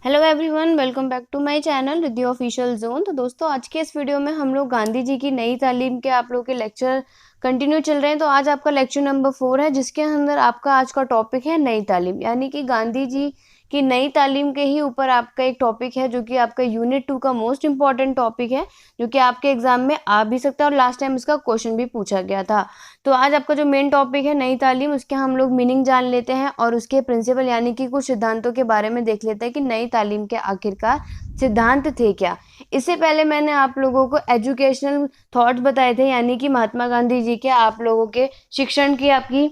Hello everyone, welcome back to my channel Riddhi official zone. तो दोस्तों, आज के इस वीडियो में हम लोग गांधी जी की नई तालीम के आप लोगों के लेक्चर कंटिन्यू चल रहे हैं। तो आज आपका लेक्चर नंबर 4 है, जिसके अंदर आपका आज का टॉपिक है नई तालीम, यानी कि गांधी जी की नई तालीम के ही ऊपर आपका एक टॉपिक है, जो कि आपका यूनिट 2 का मोस्ट इंपॉर्टेंट टॉपिक है, जो कि आपके एग्जाम में आ भी सकता है और लास्ट टाइम इसका क्वेश्चन भी पूछा गया था। तो आज आपका जो मेन टॉपिक है नई तालीम, उसके हम लोग मीनिंग जान लेते हैं और उसके प्रिंसिपल यानी कि कुछ सिद्धांतों के बारे में देख लेते हैं कि नई तालीम के आखिरकार सिद्धांत थे क्या। इससे पहले मैंने आप लोगों को एजुकेशनल थॉट्स बताए थे, यानी कि महात्मा गांधी जी के आप लोगों के शिक्षण की आपकी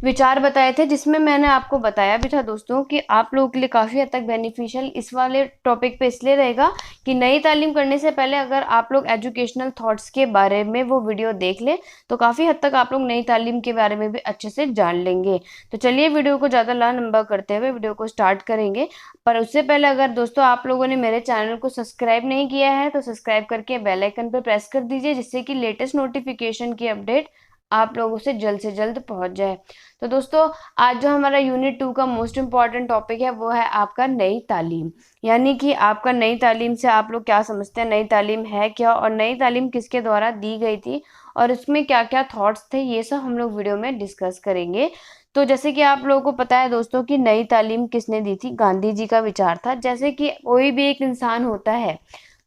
विचार बताए थे, जिसमें मैंने आपको बताया भी था दोस्तों कि आप लोगों के लिए काफ़ी हद तक बेनिफिशियल इस वाले टॉपिक पे इसलिए रहेगा कि नई तालीम करने से पहले अगर आप लोग एजुकेशनल थॉट्स के बारे में वो वीडियो देख लें तो काफ़ी हद तक आप लोग नई तालीम के बारे में भी अच्छे से जान लेंगे। तो चलिए वीडियो को ज़्यादा लंबा करते हुए वीडियो को स्टार्ट करेंगे। पर उससे पहले अगर दोस्तों आप लोगों ने मेरे चैनल को सब्सक्राइब नहीं किया है तो सब्सक्राइब करके बेल आइकन पर प्रेस कर दीजिए, जिससे कि लेटेस्ट नोटिफिकेशन की अपडेट आप लोगों से जल्द पहुंच जाए। तो दोस्तों, आज जो हमारा यूनिट 2 का मोस्ट इम्पॉर्टेंट टॉपिक है वो है आपका नई तालीम, यानी कि आपका नई तालीम से आप लोग क्या समझते हैं, नई तालीम है क्या और नई तालीम किसके द्वारा दी गई थी और इसमें क्या क्या थॉट्स थे, ये सब हम लोग वीडियो में डिस्कस करेंगे। तो जैसे कि आप लोगों को पता है दोस्तों कि नई तालीम किसने दी थी, गांधी जी का विचार था। जैसे कि कोई भी एक इंसान होता है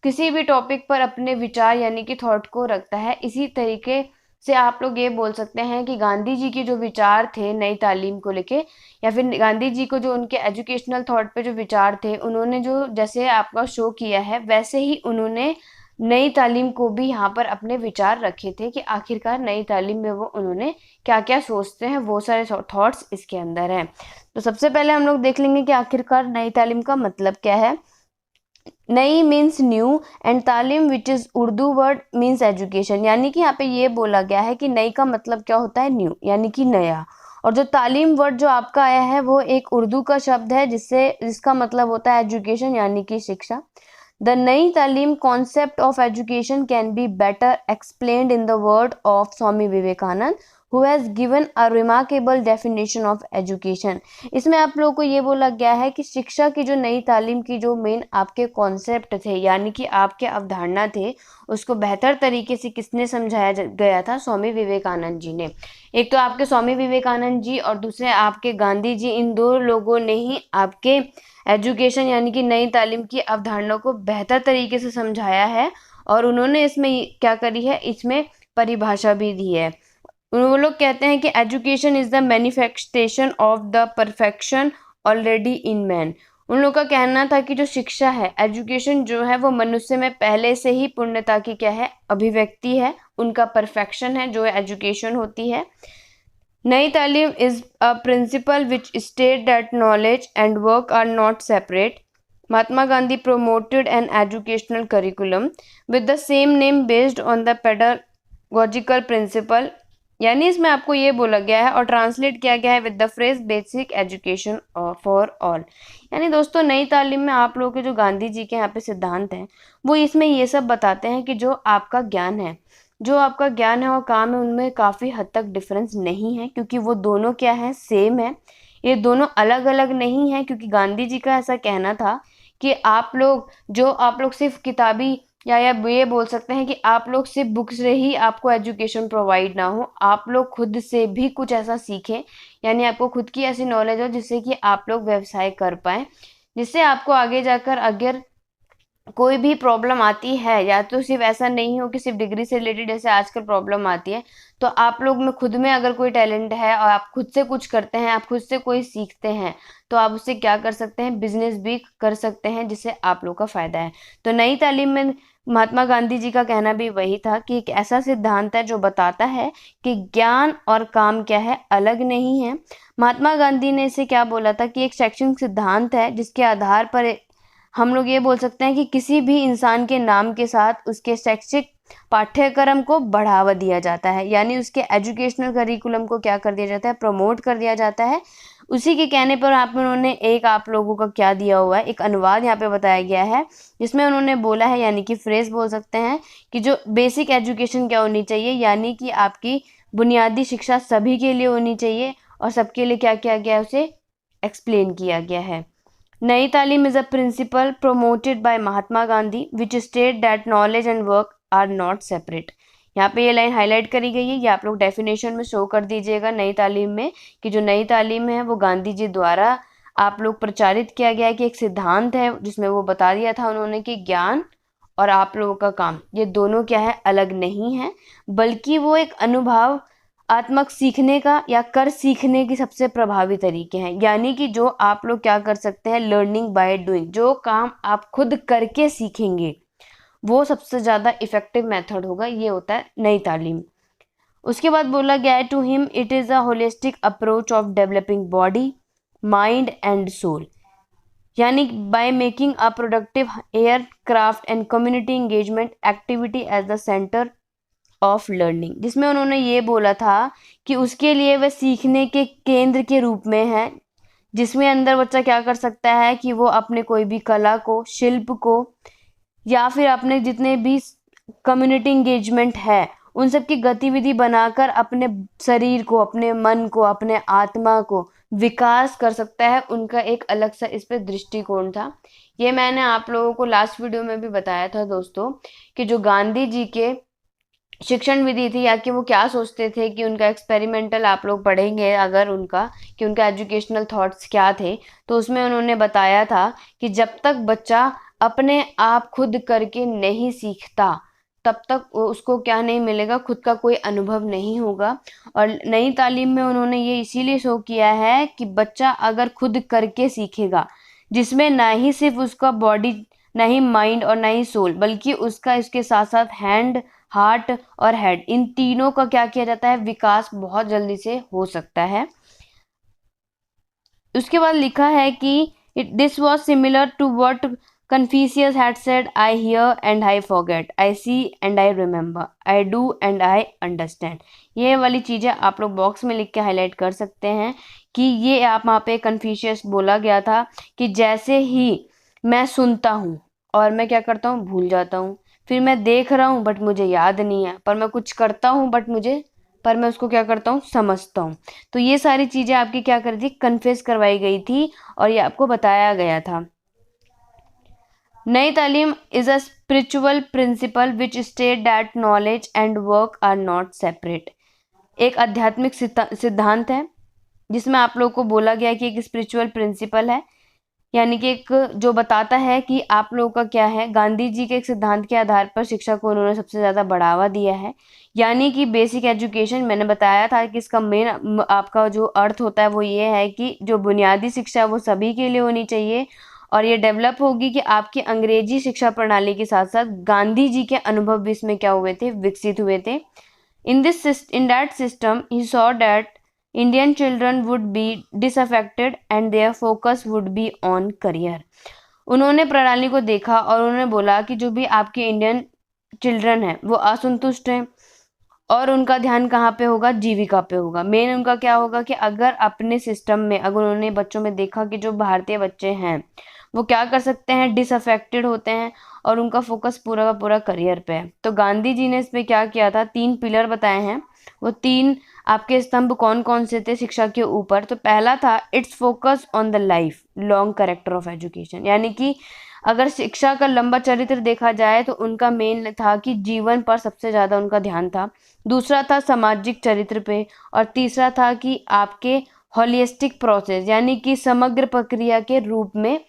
किसी भी टॉपिक पर अपने विचार यानी कि थॉट को रखता है, इसी तरीके से आप लोग ये बोल सकते हैं कि गांधी जी के जो विचार थे नई तालीम को लेके, या फिर गांधी जी को जो उनके एजुकेशनल थॉट पे जो विचार थे, उन्होंने जो जैसे आपका शो किया है वैसे ही उन्होंने नई तालीम को भी यहाँ पर अपने विचार रखे थे कि आखिरकार नई तालीम में वो उन्होंने क्या क्या सोचते हैं, वो सारे थॉट्स इसके अंदर हैं। तो सबसे पहले हम लोग देख लेंगे कि आखिरकार नई तालीम का मतलब क्या है। नई मीन्स न्यू एंड तालीम which is Urdu word means education, यानी कि यहाँ पे ये बोला गया है कि नई का मतलब क्या होता है, न्यू यानी कि नया, और जो तालीम वर्ड जो आपका आया है वो एक उर्दू का शब्द है जिसका मतलब होता है एजुकेशन यानी कि शिक्षा। The Nai Talim concept of education can be better explained in the word of Swami Vivekananda who has given a remarkable definition of education। इसमें आप लोगों को ये बोला गया है कि शिक्षा की जो नई तालीम की जो मेन आपके कॉन्सेप्ट थे यानी कि आपके अवधारणा थे, उसको बेहतर तरीके से किसने समझाया गया था, स्वामी विवेकानंद जी ने। एक तो आपके स्वामी विवेकानंद जी और दूसरे आपके गांधी जी, इन दो लोगों ने ही आपके एजुकेशन यानी कि नई तालीम की अवधारणा को बेहतर तरीके से समझाया है और उन्होंने इसमें क्या करी है, इसमें परिभाषा भी दी है। वो लोग कहते हैं कि education is the manifestation of the perfection already in man. उन लोगों का कहना था कि जो शिक्षा है, एजुकेशन जो है वो मनुष्य में पहले से ही पूर्णता की क्या है, अभिव्यक्ति है, उनका परफेक्शन है जो एजुकेशन होती है। Nai Talim is a principle which state that knowledge and work are not separate. Mahatma Gandhi promoted an educational curriculum with the same name based on the pedagogical principle, यानी इसमें आपको ये बोला गया है और ट्रांसलेट किया गया है with the phrase basic education for all. यानी दोस्तों, नई तालीम में आप लोगों के जो गांधी जी के यहाँ पे सिद्धांत हैं वो इसमें ये सब बताते हैं कि जो आपका ज्ञान है, जो आपका ज्ञान है और काम है, उनमें काफ़ी हद तक डिफरेंस नहीं है, क्योंकि वो दोनों क्या है, सेम है। ये दोनों अलग अलग नहीं है, क्योंकि गांधी जी का ऐसा कहना था कि आप लोग सिर्फ किताबी या ये बोल सकते हैं कि आप लोग सिर्फ बुक से ही आपको एजुकेशन प्रोवाइड ना हो, आप लोग खुद से भी कुछ ऐसा सीखें, यानी आपको खुद की ऐसी नॉलेज हो जिससे कि आप लोग व्यवसाय कर पाएँ, जिससे आपको आगे जाकर अगर कोई भी प्रॉब्लम आती है, या तो सिर्फ ऐसा नहीं हो कि सिर्फ डिग्री से रिलेटेड जैसे आजकल प्रॉब्लम आती है, तो आप लोग में खुद में अगर कोई टैलेंट है और आप खुद से कुछ करते हैं, आप खुद से कोई सीखते हैं, तो आप उससे क्या कर सकते हैं, बिजनेस भी कर सकते हैं, जिससे आप लोग का फायदा है। तो नई तालीम में महात्मा गांधी जी का कहना भी वही था कि एक ऐसा सिद्धांत है जो बताता है कि ज्ञान और काम क्या है, अलग नहीं है। महात्मा गांधी ने इसे क्या बोला था कि एक शैक्षणिक सिद्धांत है जिसके आधार पर हम लोग ये बोल सकते हैं कि किसी भी इंसान के नाम के साथ उसके शैक्षिक पाठ्यक्रम को बढ़ावा दिया जाता है, यानी उसके एजुकेशनल करिकुलम को क्या कर दिया जाता है, प्रमोट कर दिया जाता है। उसी के कहने पर उन्होंने एक आप लोगों का क्या दिया हुआ है, एक अनुवाद यहाँ पे बताया गया है, जिसमें उन्होंने बोला है, यानी कि फ्रेज बोल सकते हैं कि जो बेसिक एजुकेशन क्या होनी चाहिए, यानी कि आपकी बुनियादी शिक्षा सभी के लिए होनी चाहिए और सबके लिए क्या किया गया, उसे एक्सप्लेन किया गया है। Nai Talim is a principle promoted by Mahatma Gandhi which state that knowledge and work are not separate. यहाँ पे ये लाइन हाईलाइट करी गई है, ये आप लोग डेफिनेशन में शो कर दीजिएगा नई तालीम में, कि जो नई तालीम है वो गांधी जी द्वारा आप लोग प्रचारित किया गया है, कि एक सिद्धांत है जिसमें वो बता दिया था उन्होंने कि ज्ञान और आप लोगों का काम ये दोनों क्या है, अलग नहीं है, बल्कि वो एक अनुभव आत्मक सीखने का या कर सीखने की सबसे प्रभावी तरीके हैं। यानी कि जो आप लोग क्या कर सकते हैं, लर्निंग बाय डूइंग, जो काम आप खुद करके सीखेंगे वो सबसे ज़्यादा इफेक्टिव मेथड होगा, ये होता है नई तालीम। उसके बाद बोला गया है to him it is a holistic approach of developing body mind and soul, यानी by making a productive aircraft and community engagement activity as the centre of learning, जिसमें उन्होंने ये बोला था कि उसके लिए वह सीखने के केंद्र के रूप में है, जिसमें अंदर बच्चा क्या कर सकता है कि वो अपने कोई भी कला को, शिल्प को, या फिर अपने जितने भी कम्युनिटी इंगेजमेंट है उन सब की गतिविधि बनाकर अपने शरीर को, अपने मन को, अपने आत्मा को विकास कर सकता है। उनका एक अलग सा इस पे दृष्टिकोण था। ये मैंने आप लोगों को लास्ट वीडियो में भी बताया था दोस्तों, कि जो गांधी जी के शिक्षण विधि थी, या कि वो क्या सोचते थे, कि उनका एक्सपेरिमेंटल आप लोग पढ़ेंगे अगर उनका, कि उनका एजुकेशनल थॉट्स क्या थे, तो उसमें उन्होंने बताया था कि जब तक बच्चा अपने आप खुद करके नहीं सीखता तब तक उसको क्या नहीं मिलेगा, खुद का कोई अनुभव नहीं होगा। और नई तालीम में उन्होंने ये इसीलिए शो किया है कि बच्चा अगर खुद करके सीखेगा, जिसमें ना ही सिर्फ उसका बॉडी, ना ही माइंड और ना ही सोल, बल्कि उसका इसके साथ साथ हैंड, हार्ट और हेड, इन तीनों का क्या किया जाता है, विकास बहुत जल्दी से हो सकता है। उसके बाद लिखा है कि this was similar to what Confucius had said, I hear and I forget, I see and I remember, I do and I understand। ये वाली चीज़ें आप लोग बॉक्स में लिख के हाईलाइट कर सकते हैं, कि ये आप वहाँ पे कन्फ्यूशियस बोला गया था कि जैसे ही मैं सुनता हूँ और मैं क्या करता हूँ, भूल जाता हूँ, फिर मैं देख रहा हूँ बट मुझे याद नहीं है, पर मैं कुछ करता हूँ पर मैं उसको क्या करता हूँ, समझता हूँ। तो ये सारी चीज़ें आपकी क्या कर दी, कन्फ्यूज करवाई गई थी और ये आपको बताया गया था। Nai Talim is a spiritual principle which state that knowledge and work are not separate. एक आध्यात्मिक सिद्धांत है जिसमें आप लोगों को बोला गया है कि एक स्पिरिचुअल प्रिंसिपल है, यानी कि एक जो बताता है कि आप लोगों का क्या है। गांधी जी के एक सिद्धांत के आधार पर शिक्षा को उन्होंने सबसे ज़्यादा बढ़ावा दिया है, यानी कि बेसिक एजुकेशन। मैंने बताया था कि इसका मेन आपका जो अर्थ होता है वो ये है कि जो बुनियादी शिक्षा है वो सभी के लिए होनी चाहिए, और ये डेवलप होगी कि आपकी अंग्रेजी शिक्षा प्रणाली के साथ साथ गांधी जी के अनुभव भी इसमें क्या हुए थे, विकसित हुए थे। In that system, he saw that Indian children would be disaffected and their focus would be on career। उन्होंने प्रणाली को देखा और उन्होंने बोला कि जो भी आपके इंडियन चिल्ड्रन हैं वो असंतुष्ट हैं, और उनका ध्यान कहाँ पे होगा, जीविका पे होगा। मेन उनका क्या होगा कि अगर अपने सिस्टम में, अगर उन्होंने बच्चों में देखा कि जो भारतीय बच्चे हैं वो क्या कर सकते हैं, डिसअफेक्टेड होते हैं और उनका फोकस पूरा का पूरा करियर पे है, तो गांधी जी ने इस पे क्या किया था, 3 पिलर बताए हैं। वो 3 आपके स्तंभ कौन कौन से थे शिक्षा के ऊपर। तो पहला था it's focus on the life long character of education, यानी कि अगर शिक्षा का लंबा चरित्र देखा जाए तो उनका मेन था कि जीवन पर सबसे ज़्यादा उनका ध्यान था। दूसरा था सामाजिक चरित्र पे, और तीसरा था कि आपके होलिस्टिक प्रोसेस, यानी कि समग्र प्रक्रिया के रूप में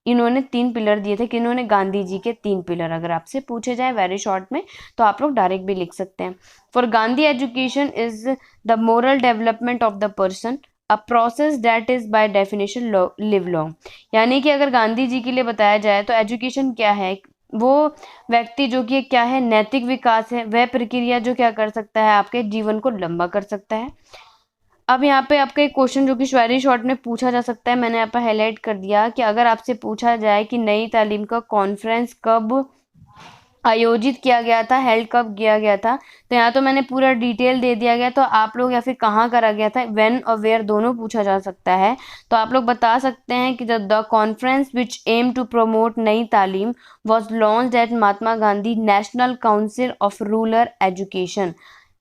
इन्होंने 3 पिलर दिए थे। कि इन्होंने गांधी जी के 3 पिलर अगर आपसे पूछे जाए वेरी शॉर्ट में तो आप लोग डायरेक्ट भी लिख सकते हैं। For Gandhi education is the moral development of the person, a process that is by definition live long. यानी कि अगर गांधी जी के लिए बताया जाए तो एजुकेशन क्या है, वो व्यक्ति जो कि क्या है, नैतिक विकास है, वह प्रक्रिया जो क्या कर सकता है, आपके जीवन को लंबा कर सकता है। अब यहाँ पे आपका एक क्वेश्चन जो कि वेरी शॉर्ट में पूछा जा सकता है, मैंने यहाँ पे हाईलाइट कर दिया कि अगर आपसे पूछा जाए कि नई तालीम का कॉन्फ्रेंस कब आयोजित किया गया था, हेल्ड कब किया गया था, तो यहाँ तो मैंने पूरा डिटेल दे दिया गया। तो आप लोग या फिर कहाँ करा गया था, व्हेन और वेयर दोनों पूछा जा सकता है। तो आप लोग बता सकते हैं कि the conference which aim to promote Nai Talim was launched at Mahatma Gandhi national council of rural education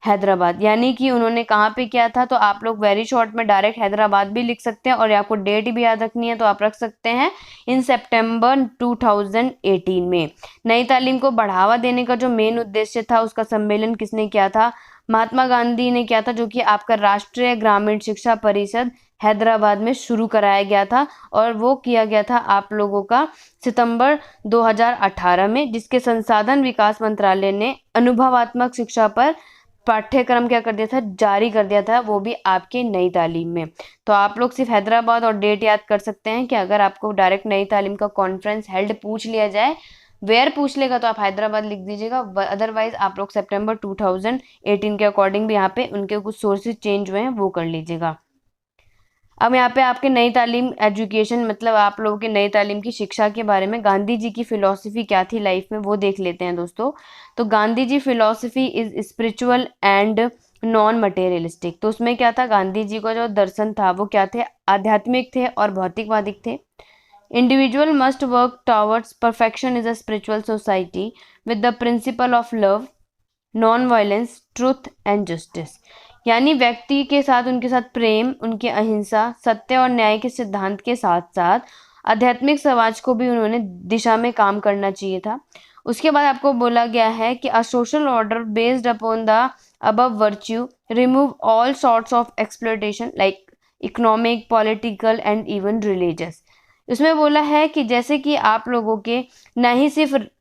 Hyderabad. यानी कि उन्होंने कहाँ पे किया था, तो आप लोग वेरी शॉर्ट में डायरेक्ट हैदराबाद भी लिख सकते हैं, और आपको डेट भी याद रखनी है तो आप रख सकते हैं इन सितंबर 2018 में। नई तालीम को बढ़ावा देने का जो मेन उद्देश्य था, उसका सम्मेलन किसने किया था, महात्मा गांधी ने किया था, जो कि आपका राष्ट्रीय ग्रामीण शिक्षा परिषद हैदराबाद में शुरू कराया गया था, और वो किया गया था आप लोगों का सितंबर 2018 में, जिसके संसाधन विकास मंत्रालय ने अनुभवात्मक शिक्षा पर पाठ्यक्रम क्या कर दिया था, जारी कर दिया था, वो भी आपके नई तालीम में। तो आप लोग सिर्फ हैदराबाद और डेट याद कर सकते हैं कि अगर आपको डायरेक्ट नई तालीम का कॉन्फ्रेंस हेल्ड पूछ लिया जाए, वेयर पूछ लेगा, तो आप हैदराबाद लिख दीजिएगा। अदरवाइज आप लोग सितंबर 2018 के अकॉर्डिंग भी यहाँ पे उनके कुछ सोर्सेज चेंज हुए हैं, वो कर लीजिएगा। अब यहाँ पे आपके नई तालीम एजुकेशन मतलब आप लोगों के नई तालीम की शिक्षा के बारे में गांधी जी की फिलॉसफी क्या थी लाइफ में, वो देख लेते हैं दोस्तों। तो Gandhi ji philosophy is spiritual and non materialistic. तो उसमें क्या था, गांधी जी का जो दर्शन था वो क्या थे, आध्यात्मिक थे और भौतिकवादी थे। Individual must work towards perfection is a spiritual society with the principle of love, non violence, truth and justice. यानी व्यक्ति के साथ, उनके साथ प्रेम, उनके अहिंसा, सत्य और न्याय के सिद्धांत के साथ साथ आध्यात्मिक समाज को भी उन्होंने दिशा में काम करना चाहिए था। उसके बाद आपको बोला गया है कि a social order based upon the above virtue remove all sorts of exploitation like economic, political and even religious. इसमें बोला है कि जैसे कि आप लोगों के न ही सिर्फ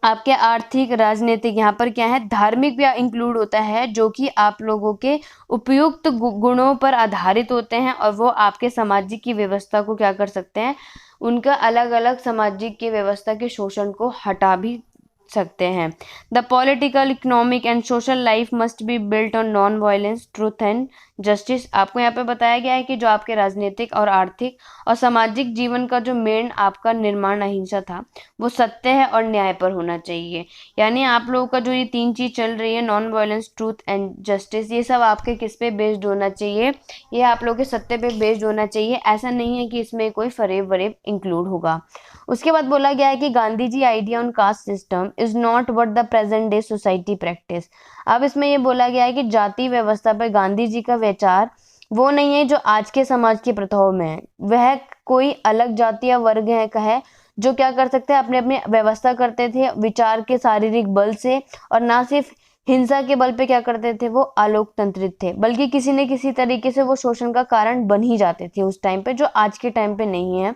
आपके आर्थिक, राजनीतिक, यहाँ पर क्या है, धार्मिक भी इंक्लूड होता है, जो कि आप लोगों के उपयुक्त गुणों पर आधारित होते हैं, और वो आपके सामाजिक की व्यवस्था को क्या कर सकते हैं, उनका अलग अलग सामाजिक की व्यवस्था के शोषण को हटा भी सकते हैं। The political, economic and social life must be built on non violence, truth and justice. आपको यहाँ पे बताया गया है कि जो आपके राजनीतिक और आर्थिक और सामाजिक जीवन का जो मेन आपका निर्माण अहिंसा था, वो सत्य है और न्याय पर होना चाहिए। यानी आप लोगों का जो ये 3 चीज चल रही है, non violence, truth and justice, ये सब आपके किस पे बेस्ड होना चाहिए, ये आप लोगों के सत्य पे बेस्ड होना चाहिए। ऐसा नहीं है कि इसमें कोई फरेब वरेब इंक्लूड होगा। उसके बाद बोला गया है कि Gandhi ji idea on caste system is not what the present day society practice. अब इसमें ये बोला गया है कि जाति व्यवस्था पर गांधी जी का विचार वो नहीं है जो आज के समाज की प्रथाओं में है। वह कोई अलग जाति या वर्ग है का है जो क्या कर सकते हैं, अपने अपने व्यवस्था करते थे विचार के शारीरिक बल से, और ना सिर्फ हिंसा के बल पे क्या करते थे, वो आलोकतंत्रित थे, बल्कि किसी न किसी तरीके से वो शोषण का कारण बन ही जाते थे उस टाइम पे, जो आज के टाइम पे नहीं है।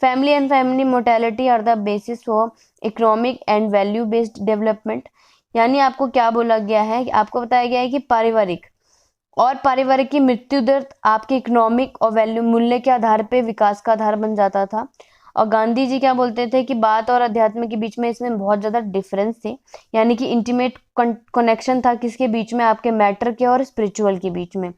Family and family mortality are the basis for economic and value based development. यानी आपको क्या बोला गया है, आपको बताया गया है कि पारिवारिक की मृत्यु दर आपके इकोनॉमिक और वैल्यू मूल्य के आधार पे विकास का आधार बन जाता था। और गांधी जी क्या बोलते थे कि बात और अध्यात्म के बीच में इसमें बहुत ज्यादा डिफरेंस थे, यानी कि इंटीमेट कनेक्शन था किसके बीच में, आपके मैटर के और स्पिरिचुअल के बीच में।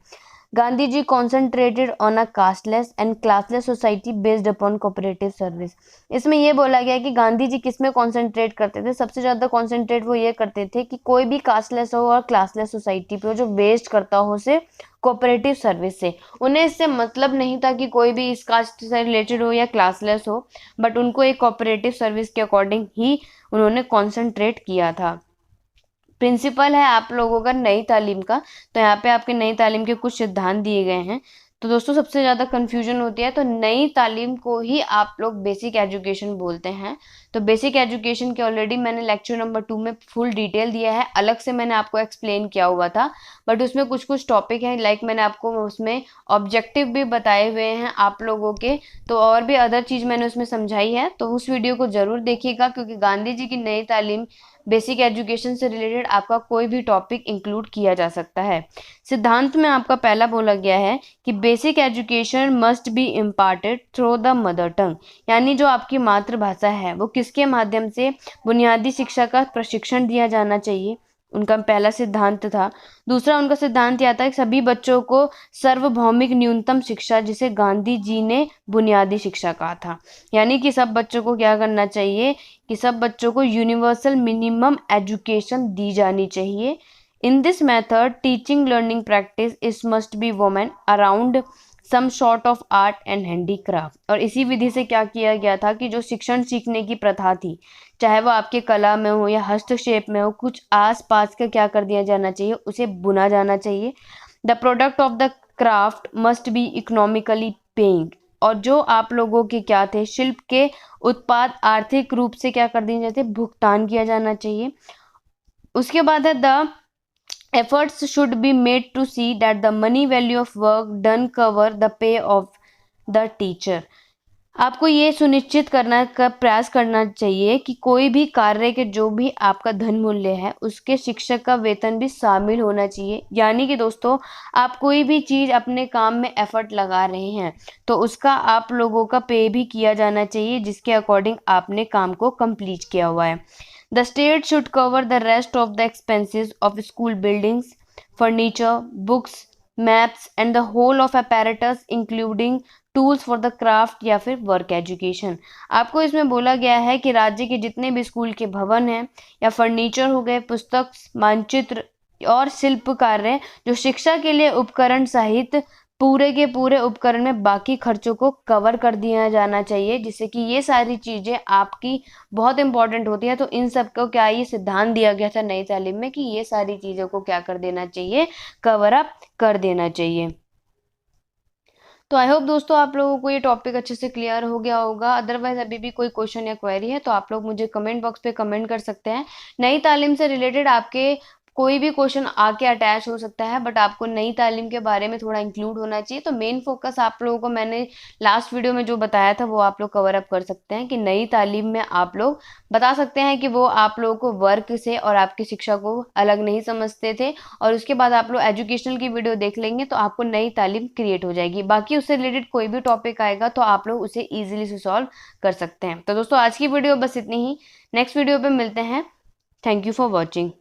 Gandhi ji concentrated on a casteless and classless society based upon cooperative service. इसमें यह बोला गया कि गांधी जी किस में कॉन्सेंट्रेट करते थे, सबसे ज्यादा कॉन्सेंट्रेट वो ये करते थे कि कोई भी कास्टलेस हो और क्लासलेस सोसाइटी पे हो जो वेस्ट करता हो उसे कोऑपरेटिव सर्विस से। उन्हें इससे मतलब नहीं था कि कोई भी इस कास्ट से रिलेटेड हो या क्लासलेस हो, बट उनको एक कोऑपरेटिव सर्विस के अकॉर्डिंग ही उन्होंने कॉन्सेंट्रेट किया था। प्रिंसिपल है आप लोगों का नई तालीम का, तो यहाँ पे आपके नई तालीम के कुछ सिद्धांत दिए गए हैं। तो दोस्तों सबसे ज़्यादा कन्फ्यूजन होती है, तो नई तालीम को ही आप लोग बेसिक एजुकेशन बोलते हैं। तो बेसिक एजुकेशन के ऑलरेडी मैंने लेक्चर नंबर 2 में फुल डिटेल दिया है, अलग से मैंने आपको एक्सप्लेन किया हुआ था, बट उसमें कुछ कुछ टॉपिक हैं, लाइक मैंने आपको उसमें ऑब्जेक्टिव भी बताए हुए हैं आप लोगों के, तो और भी अदर चीज़ मैंने उसमें समझाई है, तो उस वीडियो को ज़रूर देखिएगा, क्योंकि गांधी जी की नई तालीम बेसिक एजुकेशन से रिलेटेड आपका कोई भी टॉपिक इंक्लूड किया जा सकता है। सिद्धांत में आपका पहला बोला गया है कि basic education must be imparted through the mother tongue. यानी जो आपकी मातृभाषा है वो किसके माध्यम से बुनियादी शिक्षा का प्रशिक्षण दिया जाना चाहिए, उनका पहला सिद्धांत था। दूसरा उनका सिद्धांत यह था कि सभी बच्चों को सार्वभौमिक न्यूनतम शिक्षा, जिसे गांधी जी ने बुनियादी शिक्षा कहा था, यानी कि सब बच्चों को क्या करना चाहिए, कि सब बच्चों को यूनिवर्सल मिनिमम एजुकेशन दी जानी चाहिए। In this method teaching learning practice is must be woven around some sort of art and handicraft. और इसी विधि से क्या किया गया था कि जो शिक्षण सीखने की प्रथा थी, चाहे वो आपके कला में हो या हस्तक्षेप में हो, कुछ आस पास का क्या कर दिया जाना चाहिए, उसे बुना जाना चाहिए। The product of the craft must be economically paying. और जो आप लोगों के क्या थे, शिल्प के उत्पाद आर्थिक रूप से क्या कर दिए जाते, भुगतान किया जाना चाहिए। उसके बाद है the efforts should be made to see that the money value of work done cover the pay of the teacher। आपको ये सुनिश्चित करना का प्रयास करना चाहिए कि कोई भी कार्य के जो भी आपका धन मूल्य है उसके शिक्षक का वेतन भी शामिल होना चाहिए। यानी कि दोस्तों, आप कोई भी चीज़ अपने काम में एफर्ट लगा रहे हैं तो उसका आप लोगों का पे भी किया जाना चाहिए, जिसके अकॉर्डिंग आपने काम को कंप्लीट किया हुआ है। The state should cover the rest of the expenses of school buildings, furniture, books, maps and the whole of apparatus including tools for the craft या फिर work education। आपको इसमें बोला गया है कि राज्य के जितने भी स्कूल के भवन हैं या फर्नीचर हो गए, पुस्तक, मानचित्र और शिल्प कार्य, जो शिक्षा के लिए उपकरण सहित पूरे के पूरे उपकरण में बाकी खर्चों को कवर कर दिया जाना चाहिए, जिससे कि ये सारी चीज़ें आपकी बहुत इंपॉर्टेंट होती है। तो इन सब को क्या ये सिद्धांत दिया गया था नई तालीम में कि ये सारी चीज़ों को क्या कर देना चाहिए, कवर अप कर देना चाहिए। तो आई होप दोस्तों आप लोगों को ये टॉपिक अच्छे से क्लियर हो गया होगा। अदरवाइज अभी भी कोई क्वेश्चन या क्वेरी है तो आप लोग मुझे कमेंट बॉक्स पे कमेंट कर सकते हैं। नई तालीम से रिलेटेड आपके कोई भी क्वेश्चन आके अटैच हो सकता है, बट आपको नई तालीम के बारे में थोड़ा इंक्लूड होना चाहिए। तो मेन फोकस आप लोगों को मैंने लास्ट वीडियो में जो बताया था वो आप लोग कवर अप कर सकते हैं कि नई तालीम में आप लोग बता सकते हैं कि वो आप लोगों को वर्क से और आपकी शिक्षा को अलग नहीं समझते थे। और उसके बाद आप लोग एजुकेशनल की वीडियो देख लेंगे तो आपको नई तालीम क्रिएट हो जाएगी। बाकी उससे रिलेटेड कोई भी टॉपिक आएगा तो आप लोग उसे ईजिली से सॉल्व कर सकते हैं। तो दोस्तों आज की वीडियो बस इतनी ही। नेक्स्ट वीडियो पे मिलते हैं। Thank you for watching.